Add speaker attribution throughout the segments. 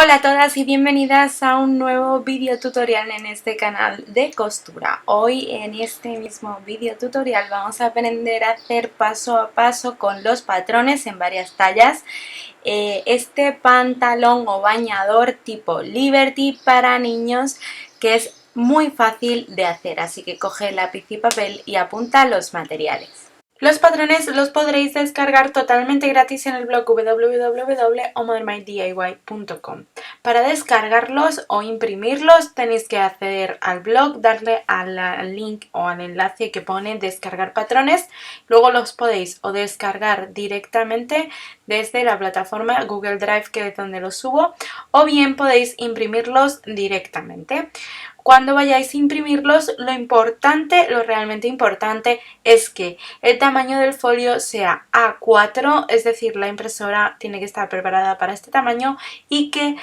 Speaker 1: Hola a todas y bienvenidas a un nuevo vídeo tutorial en este canal de costura. Hoy en este mismo vídeo tutorial vamos a aprender a hacer paso a paso con los patrones en varias tallas este pantalón o bañador tipo Liberty para niños, que es muy fácil de hacer, así que coge lápiz y papel y apunta los materiales. Los patrones los podréis descargar totalmente gratis en el blog www.omodernmydiy.com. Para descargarlos o imprimirlos tenéis que acceder al blog, darle al link o al enlace que pone descargar patrones. Luego los podéis o descargar directamente desde la plataforma Google Drive, que es donde los subo, o bien podéis imprimirlos directamente. Cuando vayáis a imprimirlos, lo realmente importante es que el tamaño del folio sea A4, es decir, la impresora tiene que estar preparada para este tamaño, y que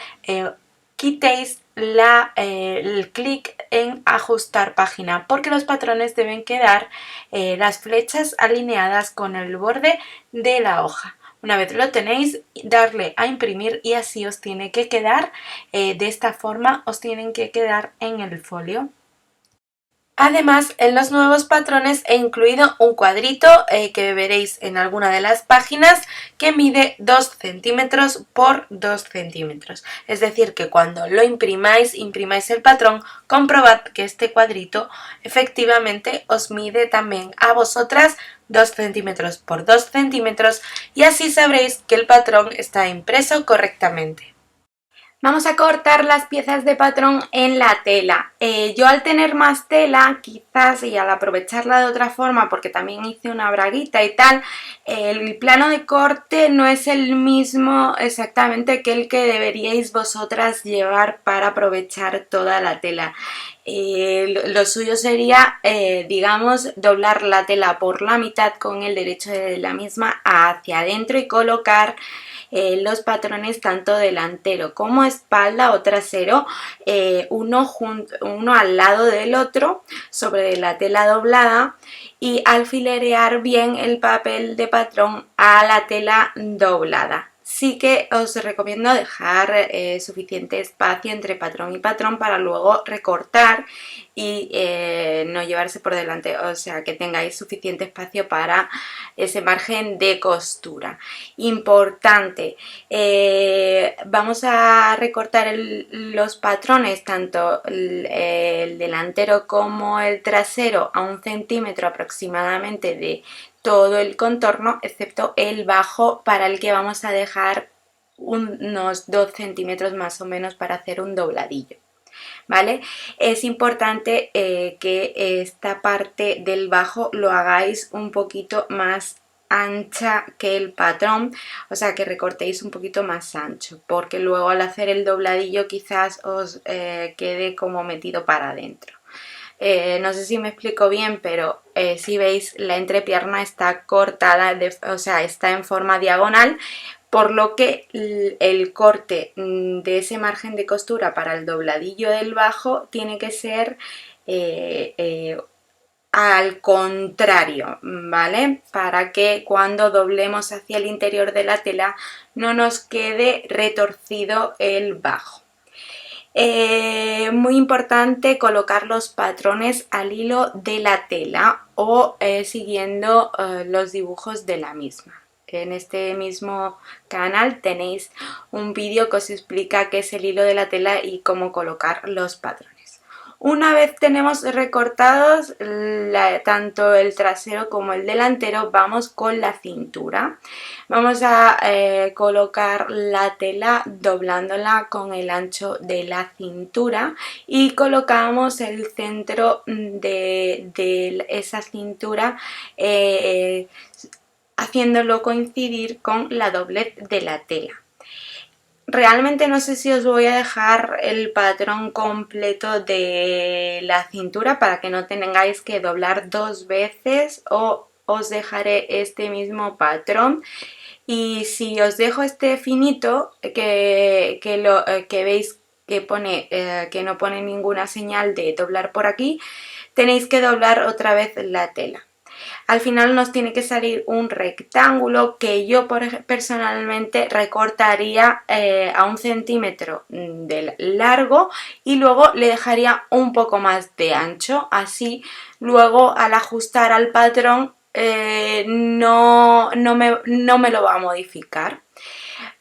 Speaker 1: quitéis el clic en ajustar página, porque los patrones deben quedar las flechas alineadas con el borde de la hoja. Una vez lo tenéis, darle a imprimir y así os tiene que quedar, de esta forma os tienen que quedar en el folio. Además, en los nuevos patrones he incluido un cuadrito que veréis en alguna de las páginas, que mide 2 centímetros por 2 centímetros. Es decir, que cuando lo imprimáis el patrón, comprobad que este cuadrito efectivamente os mide también a vosotras 2 centímetros por 2 centímetros, y así sabréis que el patrón está impreso correctamente. Vamos a cortar las piezas de patrón en la tela. Yo, al tener más tela, quizás, y al aprovecharla de otra forma, porque también hice una braguita y tal, el plano de corte no es el mismo exactamente que el que deberíais vosotras llevar para aprovechar toda la tela. Lo suyo sería, digamos, doblar la tela por la mitad con el derecho de la misma hacia adentro y colocar los patrones tanto delantero como espalda o trasero, uno al lado del otro sobre la tela doblada, y alfilerear bien el papel de patrón a la tela doblada. Sí que os recomiendo dejar suficiente espacio entre patrón y patrón para luego recortar y no llevarse por delante, o sea, que tengáis suficiente espacio para ese margen de costura. Importante, vamos a recortar los patrones, tanto el delantero como el trasero, a 1 centímetro aproximadamente de todo el contorno, excepto el bajo, para el que vamos a dejar unos 2 centímetros más o menos para hacer un dobladillo. ¿Vale? Es importante que esta parte del bajo lo hagáis un poquito más ancha que el patrón, o sea, que recortéis un poquito más ancho, porque luego al hacer el dobladillo quizás os quede como metido para adentro. No sé si me explico bien, pero si veis, la entrepierna está cortada, o sea, está en forma diagonal, por lo que el corte de ese margen de costura para el dobladillo del bajo tiene que ser al contrario, ¿vale? Para que cuando doblemos hacia el interior de la tela no nos quede retorcido el bajo. Muy importante colocar los patrones al hilo de la tela o siguiendo los dibujos de la misma. En este mismo canal tenéis un vídeo que os explica qué es el hilo de la tela y cómo colocar los patrones. Una vez tenemos recortados tanto el trasero como el delantero, vamos con la cintura. Vamos a colocar la tela doblándola con el ancho de la cintura y colocamos el centro de esa cintura haciéndolo coincidir con la doblez de la tela. Realmente no sé si os voy a dejar el patrón completo de la cintura para que no tengáis que doblar 2 veces, o os dejaré este mismo patrón. Y si os dejo este finito que veis que pone que no pone ninguna señal de doblar por aquí, tenéis que doblar otra vez la tela. Al final nos tiene que salir un rectángulo que yo personalmente recortaría a 1 centímetro de largo y luego le dejaría un poco más de ancho, así luego al ajustar al patrón no me lo va a modificar.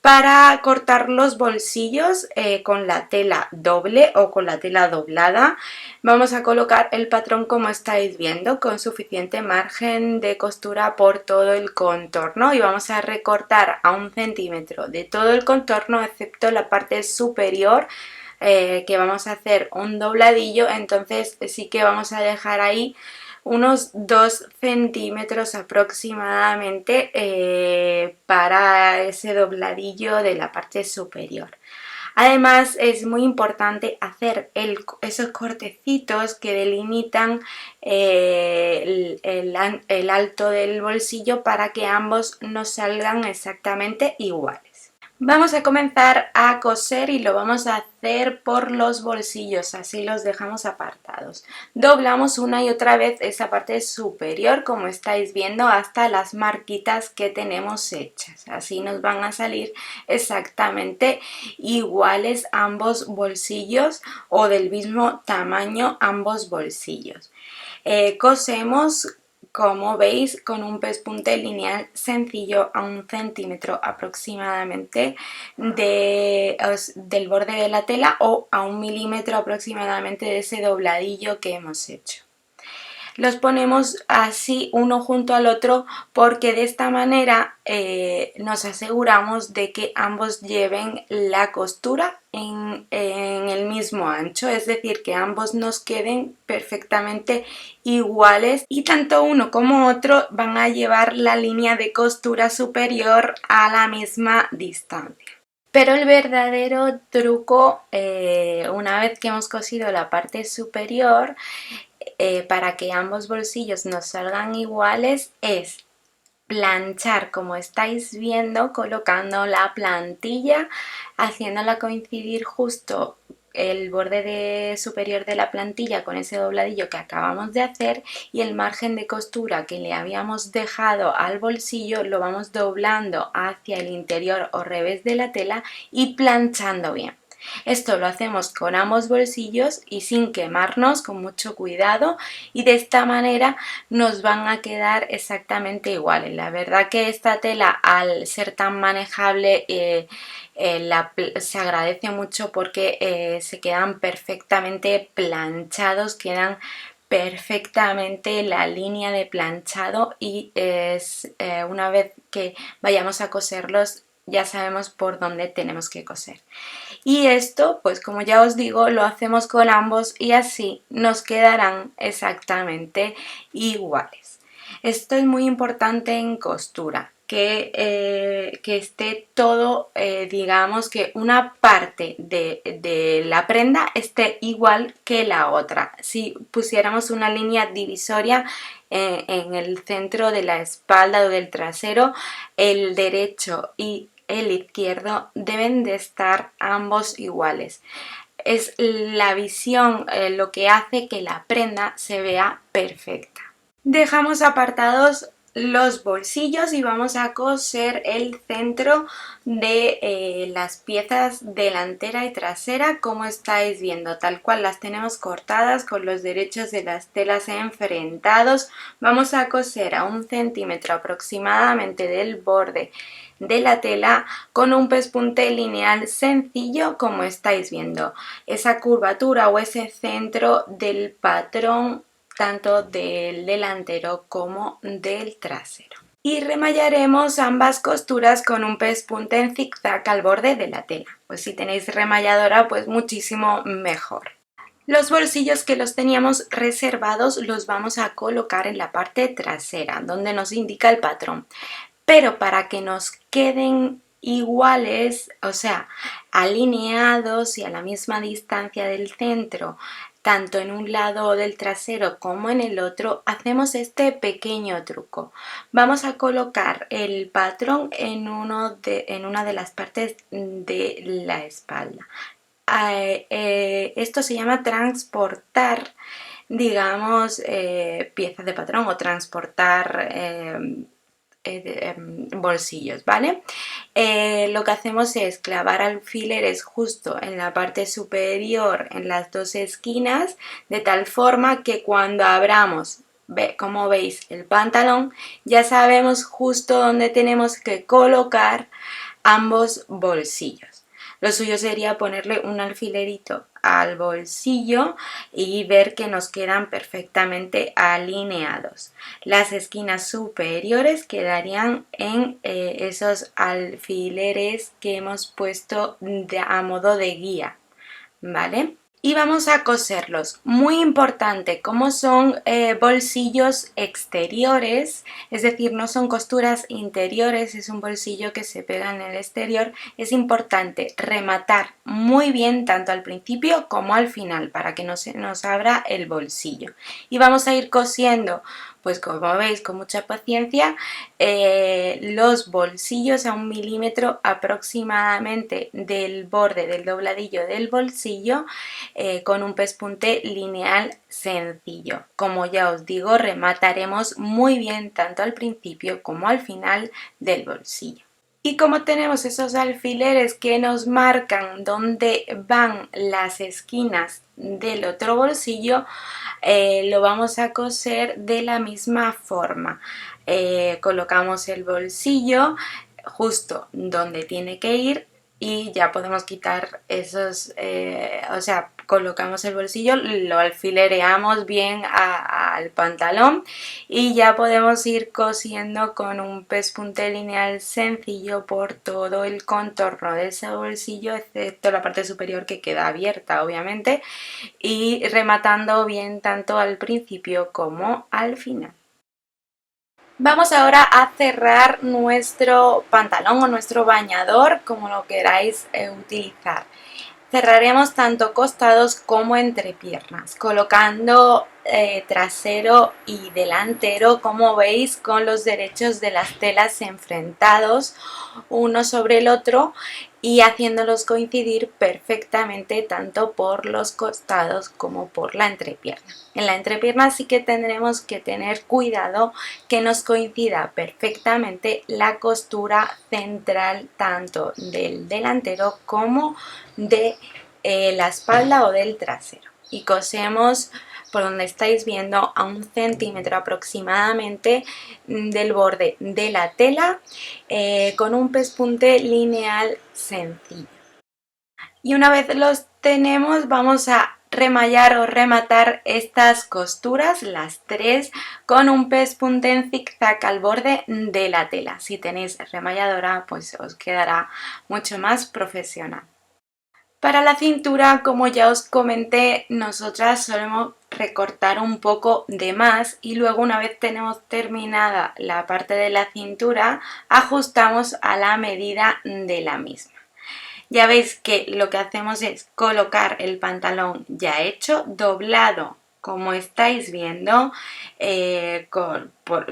Speaker 1: Para cortar los bolsillos con la tela doble o con la tela doblada, vamos a colocar el patrón como estáis viendo, con suficiente margen de costura por todo el contorno, y vamos a recortar a 1 centímetro de todo el contorno excepto la parte superior, que vamos a hacer un dobladillo. Entonces sí que vamos a dejar ahí unos 2 centímetros aproximadamente para ese dobladillo de la parte superior. Además es muy importante hacer esos cortecitos que delimitan el alto del bolsillo para que ambos nos salgan exactamente iguales. Vamos a comenzar a coser y lo vamos a hacer por los bolsillos, así los dejamos apartados. Doblamos una y otra vez esa parte superior, como estáis viendo, hasta las marquitas que tenemos hechas. Así nos van a salir exactamente iguales ambos bolsillos, o del mismo tamaño ambos bolsillos. Cosemos, como veis, con un pespunte lineal sencillo a 1 centímetro aproximadamente del borde de la tela, o a 1 milímetro aproximadamente de ese dobladillo que hemos hecho. Los ponemos así uno junto al otro porque de esta manera nos aseguramos de que ambos lleven la costura en el mismo ancho, es decir, que ambos nos queden perfectamente iguales, y tanto uno como otro van a llevar la línea de costura superior a la misma distancia. Pero el verdadero truco, una vez que hemos cosido la parte superior, para que ambos bolsillos nos salgan iguales, es planchar, como estáis viendo, colocando la plantilla, haciéndola coincidir justo el borde superior de la plantilla con ese dobladillo que acabamos de hacer, y el margen de costura que le habíamos dejado al bolsillo lo vamos doblando hacia el interior o revés de la tela y planchando bien. Esto lo hacemos con ambos bolsillos y sin quemarnos, con mucho cuidado, y de esta manera nos van a quedar exactamente iguales. La verdad que esta tela, al ser tan manejable, se agradece mucho porque se quedan perfectamente planchados, quedan perfectamente la línea de planchado, y una vez que vayamos a coserlos ya sabemos por dónde tenemos que coser. Y esto, pues como ya os digo, lo hacemos con ambos y así nos quedarán exactamente iguales. Esto es muy importante en costura, que esté todo, digamos que una parte de la prenda esté igual que la otra. Si pusiéramos una línea divisoria en el centro de la espalda o del trasero, el derecho y el izquierdo deben de estar ambos iguales. Es la visión lo que hace que la prenda se vea perfecta. Dejamos apartados los bolsillos y vamos a coser el centro de las piezas delantera y trasera, como estáis viendo, tal cual las tenemos cortadas con los derechos de las telas enfrentados. Vamos a coser a 1 centímetro aproximadamente del borde de la tela con un pespunte lineal sencillo, como estáis viendo, esa curvatura o ese centro del patrón tanto del delantero como del trasero. Y remallaremos ambas costuras con un pespunte en zigzag al borde de la tela. Pues si tenéis remalladora, pues muchísimo mejor. Los bolsillos que los teníamos reservados los vamos a colocar en la parte trasera, donde nos indica el patrón. Pero para que nos queden iguales, o sea, alineados y a la misma distancia del centro, tanto en un lado del trasero como en el otro, hacemos este pequeño truco. Vamos a colocar el patrón en una de las partes de la espalda. Esto se llama transportar digamos, piezas de patrón o transportar bolsillos, ¿vale? Lo que hacemos es clavar alfileres justo en la parte superior, en las dos esquinas, de tal forma que cuando abramos, como veis, el pantalón, ya sabemos justo dónde tenemos que colocar ambos bolsillos. Lo suyo sería ponerle un alfilerito al bolsillo y ver que nos quedan perfectamente alineados. Las esquinas superiores quedarían en esos alfileres que hemos puesto a modo de guía, ¿vale? Y vamos a coserlos. Muy importante, como son bolsillos exteriores, es decir, no son costuras interiores, es un bolsillo que se pega en el exterior, es importante rematar muy bien tanto al principio como al final para que no se nos abra el bolsillo. Y vamos a ir cosiendo, pues como veis, con mucha paciencia, los bolsillos a 1 milímetro aproximadamente del borde del dobladillo del bolsillo, con un pespunte lineal sencillo. Como ya os digo, remataremos muy bien tanto al principio como al final del bolsillo. Y como tenemos esos alfileres que nos marcan dónde van las esquinas del otro bolsillo, lo vamos a coser de la misma forma. Colocamos el bolsillo justo donde tiene que ir y ya podemos quitar esos, o sea, colocamos el bolsillo, lo alfilereamos bien al pantalón y ya podemos ir cosiendo con un pespunte lineal sencillo por todo el contorno de ese bolsillo, excepto la parte superior que queda abierta, obviamente, y rematando bien tanto al principio como al final. Vamos ahora a cerrar nuestro pantalón o nuestro bañador, como lo queráis utilizar. Cerraremos tanto costados como entrepiernas, colocando trasero y delantero, como veis, con los derechos de las telas enfrentados uno sobre el otro y haciéndolos coincidir perfectamente tanto por los costados como por la entrepierna. En la entrepierna sí que tendremos que tener cuidado que nos coincida perfectamente la costura central tanto del delantero como de la espalda o del trasero, y cosemos por donde estáis viendo a 1 centímetro aproximadamente del borde de la tela, con un pespunte lineal sencillo. Y una vez los tenemos, vamos a remallar o rematar estas costuras, las tres, con un pespunte en zigzag al borde de la tela. Si tenéis remalladora, pues os quedará mucho más profesional. Para la cintura, como ya os comenté, nosotras solemos recortar un poco de más y luego, una vez tenemos terminada la parte de la cintura, ajustamos a la medida de la misma. Ya veis que lo que hacemos es colocar el pantalón ya hecho, doblado, como estáis viendo,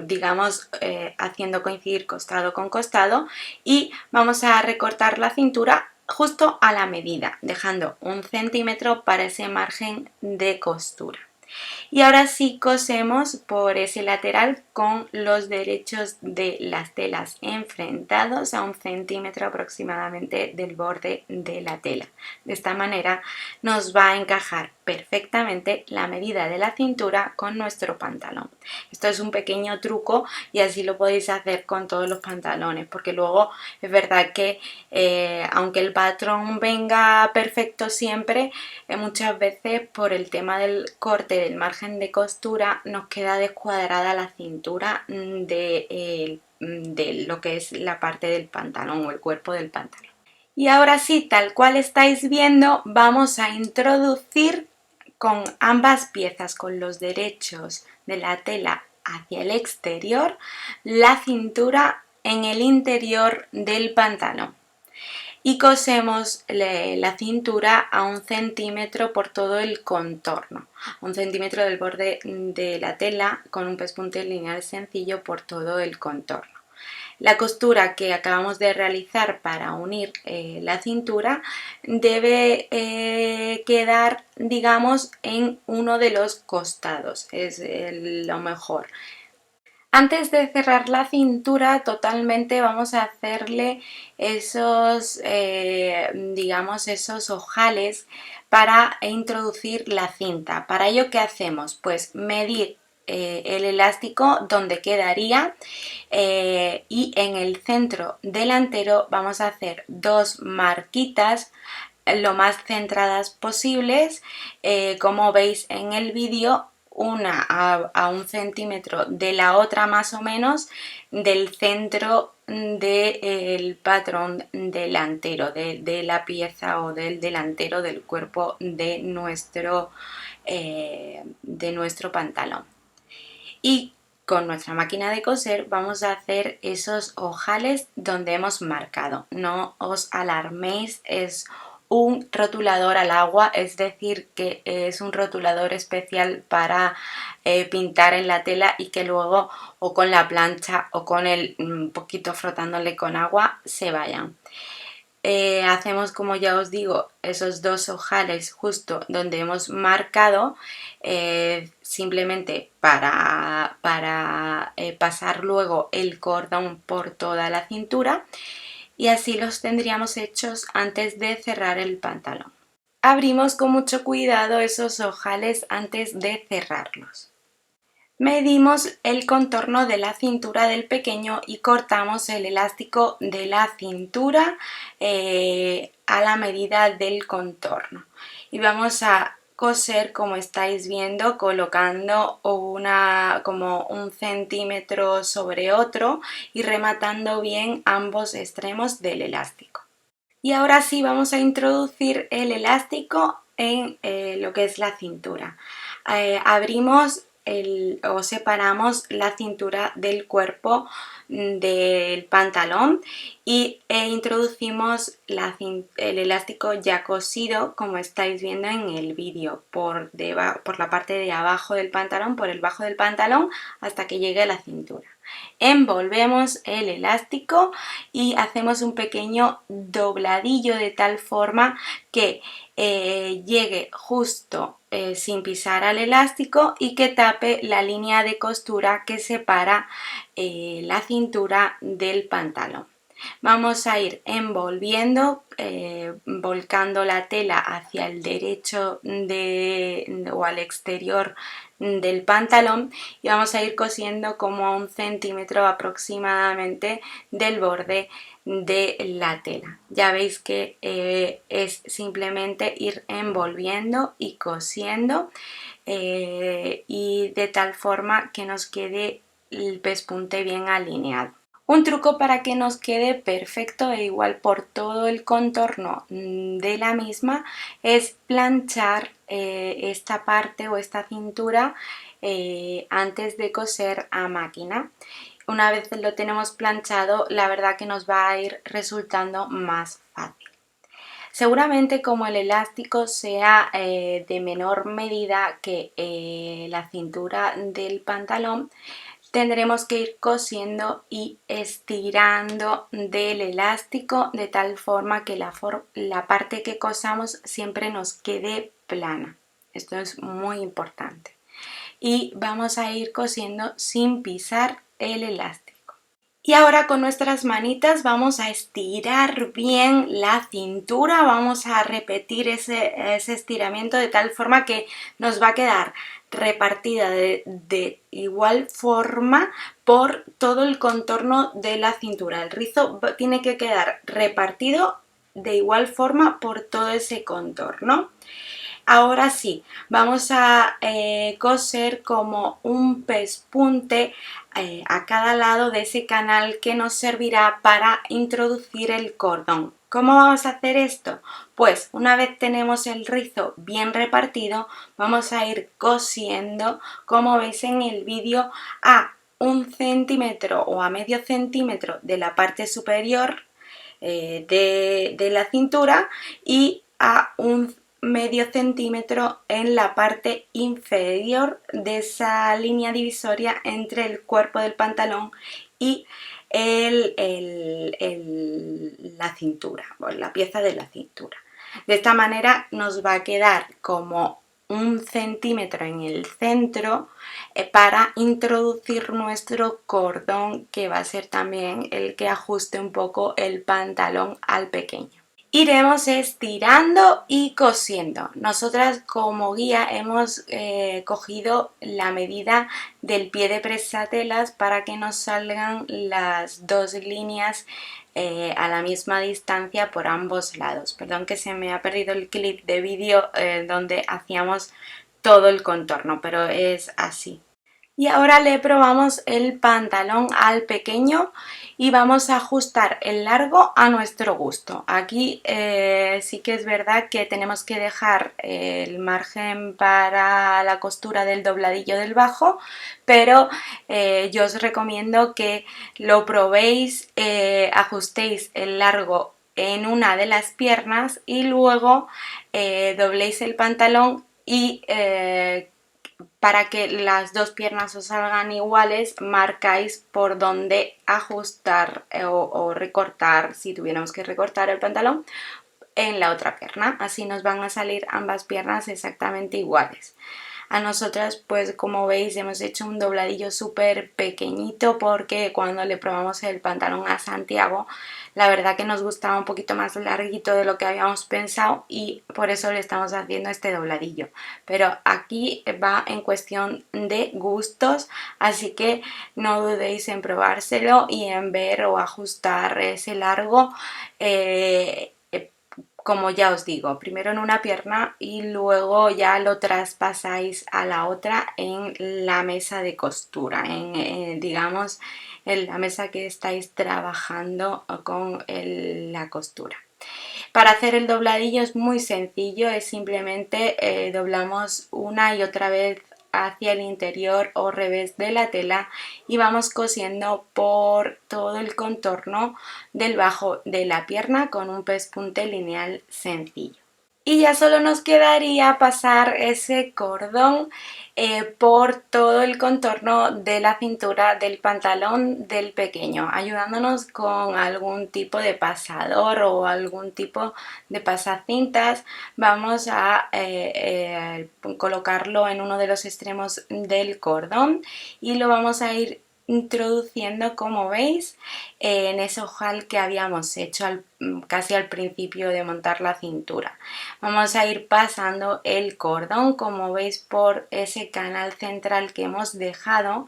Speaker 1: digamos, haciendo coincidir costado con costado, y vamos a recortar la cintura justo a la medida, dejando 1 centímetro para ese margen de costura. Y ahora sí cosemos por ese lateral con los derechos de las telas enfrentados a 1 centímetro aproximadamente del borde de la tela. De esta manera nos va a encajar perfectamente la medida de la cintura con nuestro pantalón. Esto es un pequeño truco y así lo podéis hacer con todos los pantalones, porque luego es verdad que aunque el patrón venga perfecto siempre, muchas veces por el tema del corte del margen de costura nos queda descuadrada la cintura de lo que es la parte del pantalón o el cuerpo del pantalón. Y ahora sí, tal cual estáis viendo, vamos a introducir con ambas piezas, con los derechos de la tela hacia el exterior, la cintura en el interior del pantalón. Y cosemos la cintura a 1 centímetro por todo el contorno, 1 centímetro del borde de la tela, con un pespunte lineal sencillo por todo el contorno. La costura que acabamos de realizar para unir la cintura debe quedar, digamos, en uno de los costados, es lo mejor. Antes de cerrar la cintura totalmente vamos a hacerle esos, digamos, esos ojales para introducir la cinta. Para ello, ¿qué hacemos? Pues medir el elástico donde quedaría y en el centro delantero vamos a hacer dos marquitas lo más centradas posibles, como veis en el vídeo, una a 1 centímetro de la otra más o menos del centro del patrón delantero, de la pieza o del delantero del cuerpo de nuestro pantalón. Y con nuestra máquina de coser vamos a hacer esos ojales donde hemos marcado. No os alarméis, es un rotulador al agua, es decir, que es un rotulador especial para pintar en la tela y que luego o con la plancha o con el poquito frotándole con agua se vayan. Hacemos, como ya os digo, esos dos ojales justo donde hemos marcado, simplemente para pasar luego el cordón por toda la cintura, y así los tendríamos hechos antes de cerrar el pantalón. Abrimos con mucho cuidado esos ojales antes de cerrarlos. Medimos el contorno de la cintura del pequeño y cortamos el elástico de la cintura a la medida del contorno. Y vamos a coser, como estáis viendo, colocando como 1 centímetro sobre otro y rematando bien ambos extremos del elástico. Y ahora sí vamos a introducir el elástico en lo que es la cintura. Abrimos o separamos la cintura del cuerpo del pantalón y introducimos el elástico ya cosido, como estáis viendo en el vídeo, por la parte de abajo del pantalón, por el bajo del pantalón, hasta que llegue a la cintura. Envolvemos el elástico y hacemos un pequeño dobladillo de tal forma que llegue justo sin pisar al elástico y que tape la línea de costura que separa la cintura del pantalón. Vamos a ir envolviendo, volcando la tela hacia el derecho o al exterior del pantalón, y vamos a ir cosiendo como a 1 centímetro aproximadamente del borde de la tela. Ya veis que es simplemente ir envolviendo y cosiendo y de tal forma que nos quede el pespunte bien alineado. Un truco para que nos quede perfecto e igual por todo el contorno de la misma es planchar esta parte o esta cintura antes de coser a máquina. Una vez lo tenemos planchado, la verdad que nos va a ir resultando más fácil. Seguramente, como el elástico sea de menor medida que la cintura del pantalón, tendremos que ir cosiendo y estirando del elástico de tal forma que la parte que cosamos siempre nos quede plana. Esto es muy importante. Y vamos a ir cosiendo sin pisar el elástico. Y ahora con nuestras manitas vamos a estirar bien la cintura, vamos a repetir ese estiramiento de tal forma que nos va a quedar repartida de igual forma por todo el contorno de la cintura. El rizo tiene que quedar repartido de igual forma por todo ese contorno. Ahora sí, vamos a coser como un pespunte a cada lado de ese canal que nos servirá para introducir el cordón. ¿Cómo vamos a hacer esto? Pues una vez tenemos el rizo bien repartido, vamos a ir cosiendo, como veis en el vídeo, a 1 centímetro o a medio centímetro de la parte superior de la cintura y a un medio centímetro en la parte inferior de esa línea divisoria entre el cuerpo del pantalón y la cintura, o la pieza de la cintura. De esta manera nos va a quedar como 1 centímetro en el centro para introducir nuestro cordón, que va a ser también el que ajuste un poco el pantalón al pequeño. Iremos estirando y cosiendo. Nosotras como guía hemos cogido la medida del pie de presatelas para que nos salgan las 2 líneas a la misma distancia por ambos lados. Perdón que se me ha perdido el clip de vídeo donde hacíamos todo el contorno, pero es así. Y ahora le probamos el pantalón al pequeño y vamos a ajustar el largo a nuestro gusto. Aquí sí que es verdad que tenemos que dejar el margen para la costura del dobladillo del bajo, pero yo os recomiendo que lo probéis, ajustéis el largo en una de las piernas y luego dobléis el pantalón y para que las 2 piernas os salgan iguales, marcáis por dónde ajustar o recortar, si tuviéramos que recortar el pantalón, en la otra pierna. Así nos van a salir ambas piernas exactamente iguales. A nosotras, pues como veis, hemos hecho un dobladillo súper pequeñito porque cuando le probamos el pantalón a Santiago, la verdad que nos gustaba un poquito más larguito de lo que habíamos pensado y por eso le estamos haciendo este dobladillo. Pero aquí va en cuestión de gustos, así que no dudéis en probárselo y en ver o ajustar ese largo. Como ya os digo, primero en una pierna y luego ya lo traspasáis a la otra en la mesa de costura, digamos, en la mesa que estáis trabajando con la costura. Para hacer el dobladillo es muy sencillo, es simplemente doblamos una y otra vez hacia el interior o revés de la tela y vamos cosiendo por todo el contorno del bajo de la pierna con un pespunte lineal sencillo. Y ya solo nos quedaría pasar ese cordón por todo el contorno de la cintura del pantalón del pequeño, ayudándonos con algún tipo de pasador o algún tipo de pasacintas. Vamos a colocarlo en uno de los extremos del cordón y lo vamos a ir introduciendo, como veis, en ese ojal que habíamos hecho casi al principio de montar la cintura. Vamos a ir pasando el cordón, como veis, por ese canal central que hemos dejado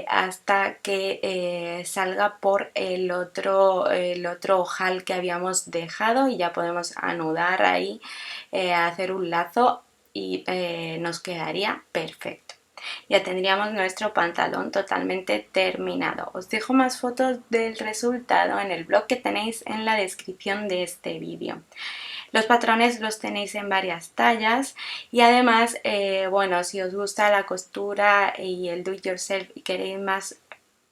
Speaker 1: hasta que salga por el otro ojal que habíamos dejado y ya podemos anudar ahí, hacer un lazo y nos quedaría perfecto. Ya tendríamos nuestro pantalón totalmente terminado. Os dejo más fotos del resultado en el blog que tenéis en la descripción de este vídeo. Los patrones los tenéis en varias tallas y además, bueno, si os gusta la costura y el do it yourself y queréis más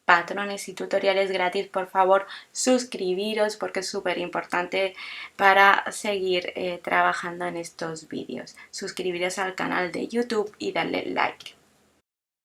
Speaker 1: patrones y tutoriales gratis, por favor suscribiros porque es súper importante para seguir trabajando en estos vídeos. Suscribiros al canal de YouTube y darle like.